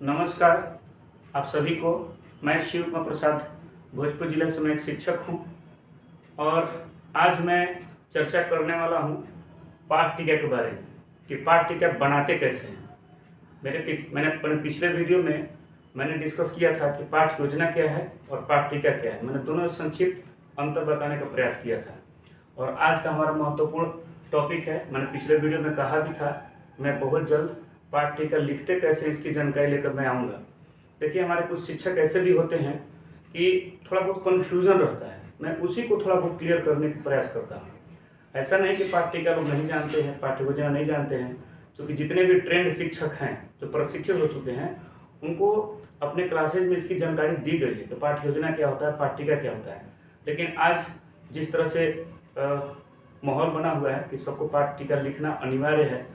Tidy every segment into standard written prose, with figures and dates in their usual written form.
नमस्कार आप सभी को। मैं शिव कुमार प्रसाद भोजपुर जिले से मैं एक शिक्षक हूं और आज मैं चर्चा करने वाला हूं पाठ टीका के बारे में कि पाठ टीका बनाते कैसे हैं। मैंने अपने पिछले वीडियो में मैंने डिस्कस किया था कि पाठ योजना क्या है और पाठ टीका क्या है। मैंने दोनों संक्षिप्त अंतर बताने का प्रयास किया था और आज का हमारा महत्वपूर्ण टॉपिक है। मैंने पिछले वीडियो में कहा भी था मैं बहुत जल्द पाठ टीका लिखते कैसे इसकी जानकारी लेकर मैं आऊँगा। देखिए हमारे कुछ शिक्षक ऐसे भी होते हैं कि थोड़ा बहुत कन्फ्यूजन रहता है, मैं उसी को थोड़ा बहुत क्लियर करने का प्रयास करता हूँ। ऐसा नहीं कि पाठ टीका लोग नहीं जानते हैं, पाठ्य योजना नहीं जानते हैं, क्योंकि जितने भी ट्रेंड शिक्षक हैं जो प्रशिक्षित हो चुके हैं उनको अपने क्लासेज में इसकी जानकारी दी गई है कि पाठ्य योजना क्या होता है, पाठ टीका क्या होता है। लेकिन आज जिस तरह से माहौल बना हुआ है कि सबको पाठ टीका लिखना अनिवार्य है,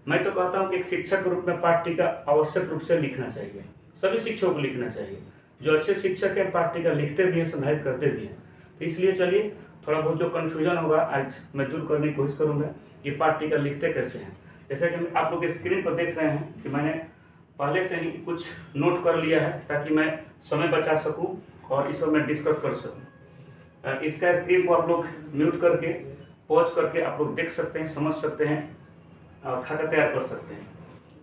मैं तो कहता हूँ कि एक शिक्षक के रूप में पाठ टीका आवश्यक रूप से लिखना चाहिए, सभी शिक्षकों को लिखना चाहिए। जो अच्छे शिक्षक हैं पाठ टीका लिखते भी हैं, संधारित करते भी हैं। तो इसलिए चलिए थोड़ा बहुत जो कन्फ्यूजन होगा आज मैं दूर करने की कोशिश करूँगा कि पाठ टीका लिखते कैसे हैं। जैसा कि आप लोग स्क्रीन पर देख रहे हैं कि मैंने पहले से ही कुछ नोट कर लिया है ताकि मैं समय बचा सकूँ और इस पर मैं डिस्कस कर सकूँ। इसका स्क्रीन को आप लोग म्यूट करके पॉज करके आप लोग देख सकते हैं, समझ सकते हैं और खाका तैयार कर सकते हैं।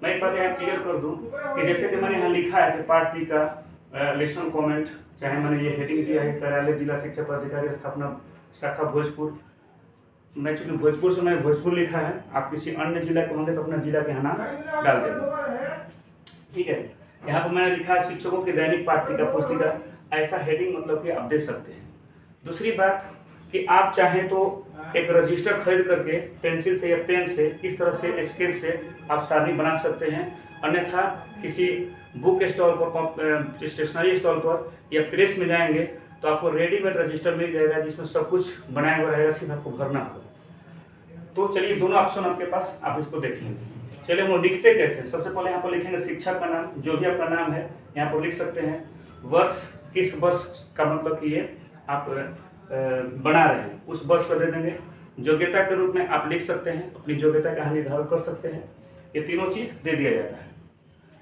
मैं एक बात यहाँ क्लियर कर दूं कि जैसे कि मैंने यहाँ लिखा है कि पाठ टीका लेसन कमेंट, चाहे मैंने ये हेडिंग दिया है कार्यालय जिला शिक्षा पदाधिकारी स्थापना शाखा भोजपुर। मैं चूंकि भोजपुर से मैंने भोजपुर लिखा है, आप किसी अन्य जिला के होंगे तो अपना जिला के नाम डाल देंगे, ठीक है। यहाँ पर मैंने लिखा है शिक्षकों की दैनिक पाठ टीका पुस्तिका, ऐसा हेडिंग मतलब कि आप दे सकते हैं। दूसरी बात कि आप चाहें तो एक रजिस्टर खरीद करके पेंसिल से या पेन से इस तरह से स्केच से आप सारणी बना सकते हैं। अन्यथा किसी बुक स्टॉल पर, स्टेशनरी स्टॉल पर या प्रेस में जाएंगे तो आपको रेडीमेड रजिस्टर मिल जाएगा जिसमें सब कुछ बनाया हुआ रहेगा, सिर्फ आपको भरना होगा। तो चलिए दोनों ऑप्शन आपके पास, आप इसको देख लेंगे। चलिए हम लिखते कैसे। सबसे पहले यहाँ पर लिखेंगे शिक्षक का नाम, जो भी आपका नाम है यहाँ पर लिख सकते हैं। वर्ष, किस वर्ष का मतलब कि ये आप बना रहे हैं उस वर्ष को दे देंगे। योग्यता के रूप में आप लिख सकते हैं, अपनी योग्यता का निर्धारण कर सकते हैं। ये तीनों चीज दे दिया जाता है।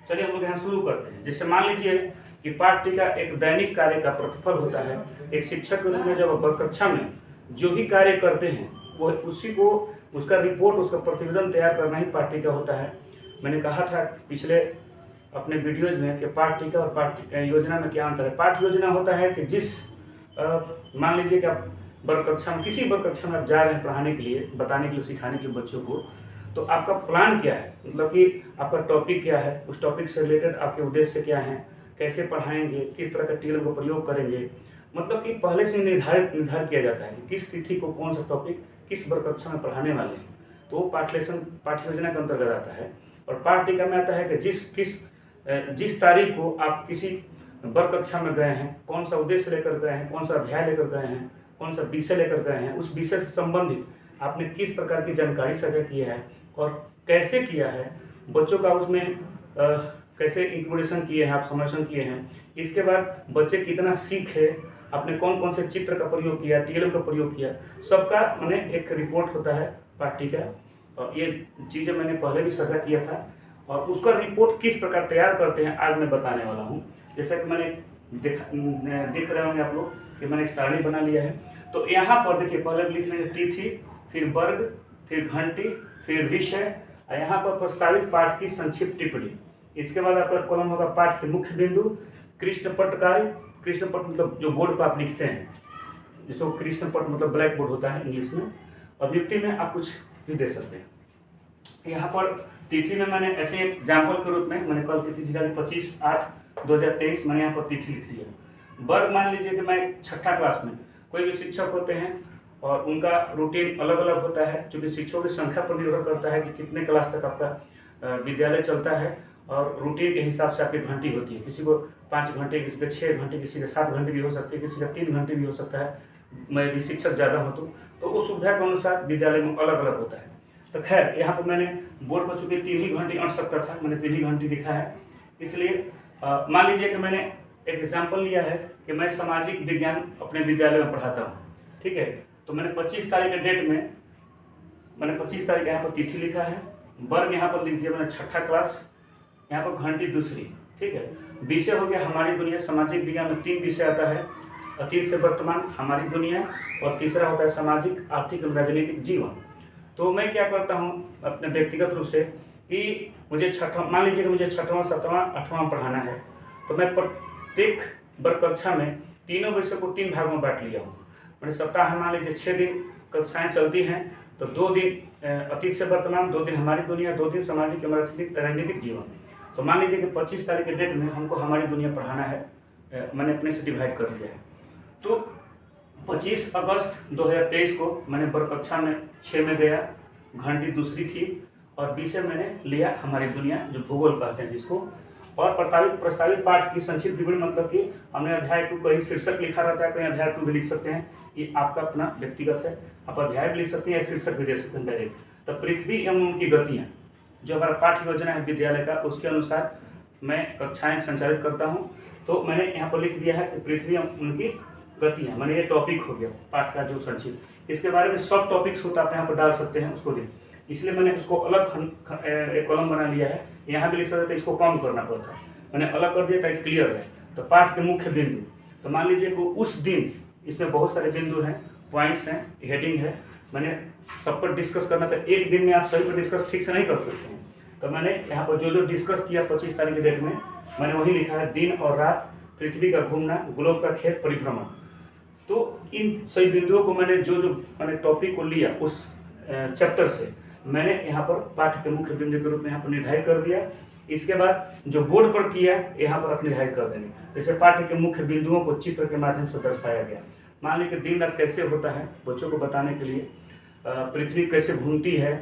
चलिए हम लोग यहाँ शुरू करते हैं। जैसे मान लीजिए कि पाठ टीका एक दैनिक कार्य का प्रतिफल होता है। एक शिक्षक के रूप में जब आप कक्षा में जो भी कार्य करते हैं वो उसी को उसका रिपोर्ट, उसका प्रतिवेदन तैयार करना ही पाठ टीका होता है। मैंने कहा था पिछले अपने वीडियोज में कि पाठ टीका और पाठ योजना में क्या अंतर है। पाठ योजना होता है कि जिस मान लीजिए कि आप वर्ग कक्षा में, किसी वर्ग कक्षा में आप जा रहे हैं पढ़ाने के लिए, बताने के लिए, सिखाने के लिए बच्चों को, तो आपका प्लान क्या है, मतलब कि आपका टॉपिक क्या है, उस टॉपिक से रिलेटेड आपके उद्देश्य क्या हैं, कैसे पढ़ाएंगे, किस तरह का टीएल का प्रयोग करेंगे, मतलब कि पहले से निर्धारित किया जाता है कि किस तिथि को कौन सा टॉपिक किस वर्ग कक्षा में पढ़ाने वाले हैं। तो वो पाठ योजना के अंतर्गत आता है। और पाठ टीका में आता है कि जिस तारीख को आप किसी वर्ग कक्षा में गए हैं, कौन सा उद्देश्य लेकर गए हैं, कौन सा अध्याय लेकर गए हैं, कौन सा विषय लेकर गए हैं, उस विषय से संबंधित आपने किस प्रकार की जानकारी साझा की है और कैसे किया है, बच्चों का उसमें कैसे इंक्लूडेशन किए हैं, आप समर्थन किए हैं। इसके बाद बच्चे कितना सीखे, आपने कौन कौन से चित्र का प्रयोग किया, टीएलएम का प्रयोग किया, सबका मैंने एक रिपोर्ट होता है पाठ टीका। और ये चीज़ें मैंने पहले भी साझा किया था और उसका रिपोर्ट किस प्रकार तैयार करते हैं आज मैं बताने वाला हूँ। जैसा कि मैंने देख रहे होंगे आप लोग कि मैंने एक सारणी बना लिया है। तो यहाँ पर देखिए पहले लिख लेंगे तिथि, फिर वर्ग, फिर घंटी, फिर विषय, और यहाँ पर प्रस्तावित पाठ की संक्षिप्त टिप्पणी। इसके बाद आपका कॉलम होगा पाठ के मुख्य बिंदु, कृष्णपट कार्य। कृष्णपट मतलब जो बोर्ड पर आप लिखते हैं, जिसको कृष्णपट मतलब ब्लैक बोर्ड होता है इंग्लिश में। और युक्ति में आप कुछ भी दे सकते हैं। यहाँ पर तिथि में मैंने ऐसे एग्जाम्पल के रूप में मैंने कल की तिथि डाली 25/8/2023, मैंने यहाँ पर तिथि लिख लिया। वर्ग मान लीजिए कि मैं छठा क्लास में, कोई भी शिक्षक होते हैं और उनका रूटीन अलग अलग होता है, क्योंकि शिक्षकों की संख्या पर निर्भर करता है कि कितने क्लास तक आपका विद्यालय चलता है और रूटीन के हिसाब से आपकी घंटी होती है। किसी को 5 घंटे, किसी को 6 घंटे, किसी के 7 घंटे भी हो सकती है, किसी का 3 घंटे भी हो सकता है। मैं यदि शिक्षक ज़्यादा हो तो उस सुविधा के अनुसार विद्यालय में अलग अलग होता है। तो खैर यहाँ पर मैंने बोर्ड पर चूँकि 3 ही घंटे अट सकता था, मैंने 3 ही घंटे लिखा है। इसलिए मान लीजिए कि मैंने एक एग्जाम्पल लिया है कि मैं सामाजिक विज्ञान अपने विद्यालय में पढ़ाता हूँ, ठीक है। तो मैंने 25 तारीख के डेट में मैंने 25 तारीख यहाँ पर तिथि लिखा है। वर्ग यहाँ पर लिख दिया मैंने छठा क्लास, यहाँ पर घंटी दूसरी, ठीक है। विषय हो गया हमारी दुनिया। सामाजिक विज्ञान में 3 विषय आता है, अतीत से वर्तमान, हमारी दुनिया, और तीसरा होता है सामाजिक, आर्थिक एवं राजनीतिक जीवन। तो मैं क्या करता हूँ अपने व्यक्तिगत रूप से कि मुझे मान लीजिए कि मुझे 6वां 7वां 8वां पढ़ाना है, तो मैं प्रत्येक वर्ग कक्षा में तीनों विषय को 3 भाग में बांट लिया हूँ। मैंने सप्ताह में मान लीजिए 6 दिन कक्षाएँ चलती हैं, तो 2 दिन अतीत से वर्तमान, 2 दिन हमारी दुनिया, 2 दिन सामाजिक एवं राजनीतिक जीवन। तो मान लीजिए कि 25 तारीख के डेट में हमको हमारी दुनिया पढ़ाना है, मैंने अपने से डिवाइड कर लिया है। तो 25 अगस्त 2023 को मैंने वर्ग कक्षा में 6 में गया, घंटी दूसरी थी, और विषय मैंने लिया हमारी दुनिया, जो भूगोल कहते हैं जिसको। और प्रस्तावित पाठ की संक्षिप्त विवरण, मतलब कि हमने अध्याय 2 कहीं शीर्षक लिखा रहता है, कहीं अध्याय 2 भी लिख सकते हैं, ये आपका अपना व्यक्तिगत है। आप अध्याय भी लिख सकते हैं या शीर्षक भी दे सकते हैं डायरेक्ट। तो पृथ्वी एवं उनकी गतियाँ, जो हमारा पाठ्य योजना है विद्यालय का, उसके अनुसार मैं कक्षाएं संचालित करता हूं। तो मैंने यहाँ पर लिख दिया है कि पृथ्वी एवं उनकी गतियाँ, मैंने ये टॉपिक हो गया पाठ का जो संक्षिप्त। इसके बारे में सब टॉपिक्स होता है, आप यहाँ पर डाल सकते हैं उसको, इसलिए मैंने उसको अलग एक कॉलम बना लिया है। यहाँ भी लिख सकते थे, इसको कम करना पड़ता है, मैंने अलग कर दिया ताकि क्लियर है। तो पाठ के मुख्य बिंदु, तो मान लीजिए कि उस दिन इसमें बहुत सारे बिंदु हैं, पॉइंट्स हैं, हेडिंग है, मैंने सब पर डिस्कस करना था। एक दिन में आप सभी पर डिस्कस ठीक से नहीं कर सकते हैं, तो मैंने यहाँ पर जो जो डिस्कस किया 25 तारीख के डेट में, मैंने वही लिखा है, दिन और रात, पृथ्वी का घूमना, ग्लोब का खेल, परिभ्रमण। तो इन सभी बिंदुओं को मैंने जो मैंने टॉपिक को लिया उस चैप्टर से, मैंने यहाँ पर पाठ के मुख्य बिंदु के रूप में यहाँ पर निर्धारित कर दिया। इसके बाद जो बोर्ड पर किया यहाँ पर आप निर्धारित कर देंगे। जैसे पाठ के मुख्य बिंदुओं को चित्र के माध्यम से दर्शाया गया। मान लीजिए दिन रात कैसे होता है बच्चों को बताने के लिए, पृथ्वी कैसे घूमती है,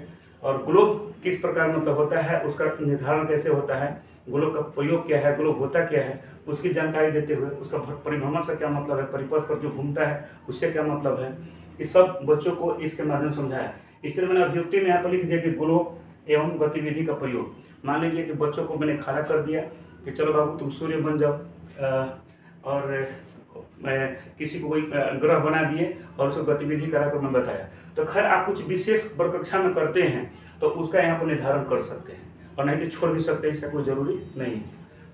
और ग्लोब किस प्रकार मतलब होता है, उसका निर्धारण कैसे होता है, ग्लोब का प्रयोग क्या है, ग्लोब होता क्या है, उसकी जानकारी देते हुए उसका परिभ्रमण से क्या मतलब है, परिपथ पर जो घूमता है उससे क्या मतलब है, इस सब बच्चों को इसके माध्यम से समझाया। इसलिए मैंने अभियुक्ति में यहाँ पर लिख दिया कि ग्लोब एवं गतिविधि का प्रयोग। मान लीजिए कि बच्चों को मैंने खड़ा कर दिया कि चलो बाबू तुम सूर्य बन जाओ, और मैं किसी को कोई ग्रह बना दिए और उसको गतिविधि कराकर मैं बताया। तो खैर आप कुछ विशेष वर्ग कक्षा में करते हैं तो उसका यहाँ पर निर्धारण कर सकते हैं, और नहीं तो छोड़ भी सकते हैं, इसका कोई जरूरी नहीं है।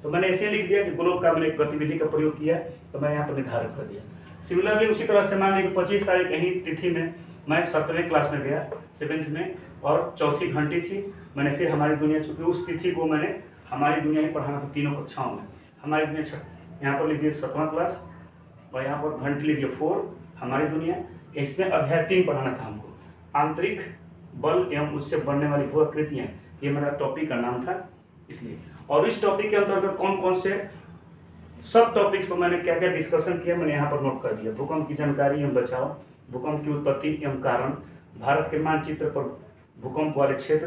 तो मैंने ऐसे लिख दिया कि ग्लोब का मैंने गतिविधि का प्रयोग किया, तो मैंने यहाँ पर निर्धारण कर दिया। सिमिलरली उसी तरह से मान लीजिए 25 तारीख यही तिथि में मैं 7वें क्लास में गया, 7th में, और चौथी घंटी थी। मैंने फिर हमारी दुनिया, चूँकि उस तिथि को मैंने हमारी दुनिया ही पढ़ाना था तीनों कक्षाओं में। हमारी दुनिया यहाँ पर लिखिए 7वां क्लास, और यहाँ पर घंटी लिखिए 4 हमारी दुनिया। इसमें अध्याय 3 पढ़ाना था हमको, आंतरिक बल एवं उससे बनने वाली भू-आकृतियाँ, ये मेरा टॉपिक का नाम था इसलिए। और इस टॉपिक के अंतर्गत कौन कौन से सब टॉपिक्स को मैंने क्या क्या डिस्कशन किया मैंने यहाँ पर नोट कर दिया। भूकंप की जानकारी एवं बचाव, भूकंप की उत्पत्ति एवं कारण, भारत के मानचित्र पर भूकंप वाले क्षेत्र।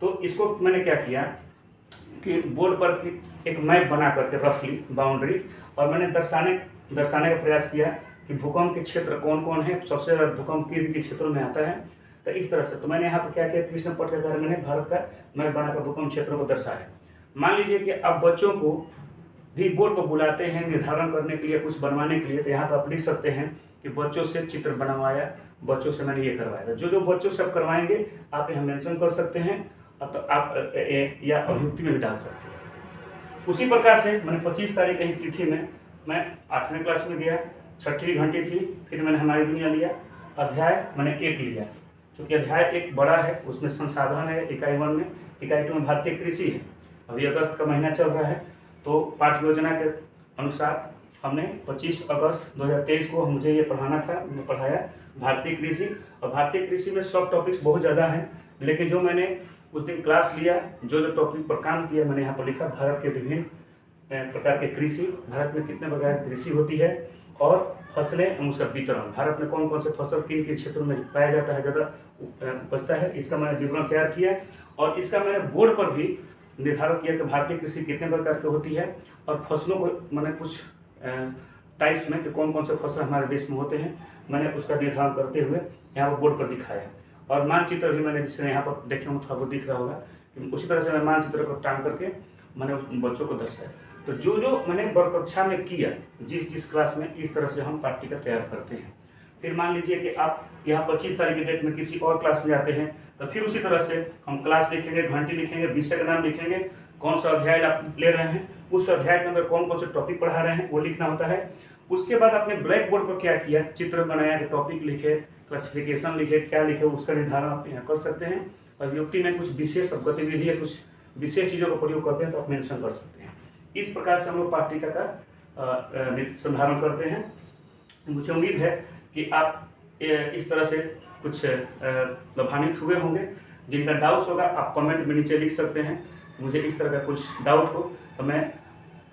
तो इसको मैंने क्या किया कि बोर्ड पर एक मैप बना करके रफली बाउंड्री, और मैंने दर्शाने का प्रयास किया कि भूकंप के क्षेत्र कौन कौन है, सबसे ज़्यादा भूकंप किन के क्षेत्रों में आता है। तो इस तरह से तो मैंने यहाँ पर क्या किया, कृष्ण पट के द्वारा मैंने भारत का मैप बनाकर भूकंप क्षेत्रों को दर्शाया। मान लीजिए कि अब बच्चों को भी बोर्ड पर बुलाते हैं निर्धारण करने के लिए, कुछ बनवाने के लिए, तो यहाँ पर आप लिख सकते हैं कि बच्चों से चित्र बनवाया, बच्चों से मैंने ये करवाया। जो बच्चों से आप करवाएंगे आप यहाँ मेंशन कर सकते हैं, तो आप या अभियुक्ति में भी डाल सकते हैं। उसी प्रकार से मैंने 25 तारीख की तिथि में मैं 8वें क्लास में गया, 6वीं घंटी थी, फिर मैंने हमारी दुनिया लिया, अध्याय मैंने 1 लिया, क्योंकि अध्याय 1 बड़ा है, उसमें संसाधन है इकाई 1 में, इकाई 2 में भारतीय कृषि है। अभी अगस्त का महीना चल रहा है, तो पाठ्य योजना के अनुसार हमने 25 अगस्त 2023 को मुझे ये पढ़ाना था, मैंने पढ़ाया भारतीय कृषि। और भारतीय कृषि में सब टॉपिक्स बहुत ज़्यादा हैं, लेकिन जो मैंने उस दिन क्लास लिया, जो टॉपिक पर काम किया, मैंने यहाँ पर लिखा भारत के विभिन्न प्रकार के कृषि, भारत में कितने प्रकार की कृषि होती है, और फसलें और उसका वितरण, भारत में कौन कौन से फसल किन किन क्षेत्रों में पाया जाता है, ज़्यादा उपजता है, इसका मैंने विवरण तैयार किया। और इसका मैंने बोर्ड पर भी निर्धारण किया कि भारतीय कृषि कितने प्रकार की होती है, और फसलों को मैंने कुछ टाइप्स में कि कौन कौन से फसल हमारे देश में होते हैं, मैंने उसका निर्धारण करते हुए यहाँ पर बोर्ड पर दिखाया। और मानचित्र भी मैंने, जिसने यहाँ पर देखे होंगे तो आपको दिख रहा होगा, उसी तरह से मैं मानचित्र को टांग करके मैंने उस बच्चों को दर्शाया। तो जो मैंने वर्ग कक्षा में किया, जिस क्लास में, इस तरह से हम पाठ्यक्रम तैयार करते हैं। फिर मान लीजिए कि आप यहाँ 25 तारीख की डेट में किसी और क्लास में जाते हैं, तो फिर उसी तरह से हम क्लास लिखेंगे, घंटी लिखेंगे, विषय का नाम लिखेंगे, कौन सा अध्याय आप ले रहे हैं, उस अध्याय के अंदर कौन कौन से टॉपिक पढ़ा रहे हैं वो लिखना होता है। उसके बाद आपने ब्लैक बोर्ड पर क्या किया, चित्र बनाया, टॉपिक लिखे, क्लासिफिकेशन लिखे, क्या लिखे उसका निर्धारण आप यहाँ कर सकते हैं। और युक्ति में कुछ विशेष गतिविधि या कुछ विशेष चीज़ों का प्रयोग करते हैं तो आप मेंशन कर सकते हैं। इस प्रकार से हम लोग पाठ टीका का संधारण करते हैं। मुझे उम्मीद है कि आप इस तरह से कुछ लाभान्वित हुए होंगे। जिनका डाउट्स होगा आप कमेंट में नीचे लिख सकते हैं। मुझे इस तरह का कुछ डाउट हो तो मैं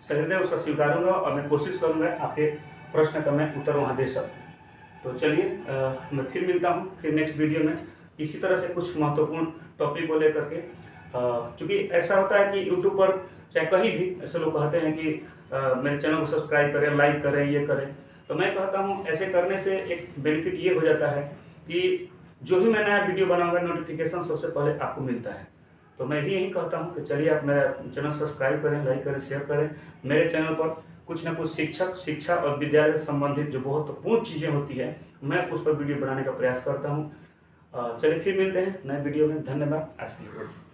सहृदय उसका स्वीकारूंगा और मैं कोशिश करूंगा आपके प्रश्न का मैं उत्तर वहाँ दे सकूँ। तो चलिए मैं फिर मिलता हूँ फिर नेक्स्ट वीडियो में इसी तरह से कुछ महत्वपूर्ण टॉपिक को लेकर के। क्योंकि ऐसा होता है कि यूट्यूब पर चाहे कहीं भी ऐसे लोग कहते हैं कि मेरे चैनल को सब्सक्राइब करें, लाइक करें, ये करें। तो मैं कहता हूँ ऐसे करने से एक बेनिफिट ये हो जाता है कि जो भी मैं नया वीडियो बनाऊंगा नोटिफिकेशन सबसे पहले आपको मिलता है। तो मैं भी यही कहता हूँ कि चलिए आप मेरा चैनल सब्सक्राइब करें, लाइक करें, शेयर करें। मेरे चैनल पर कुछ ना कुछ शिक्षा और विद्यालय से संबंधित जो बहुत महत्वपूर्ण चीज़ें होती है मैं उस पर वीडियो बनाने का प्रयास करता हूँ। चलिए फिर मिलते हैं नए वीडियो में। धन्यवाद। आज के लिए।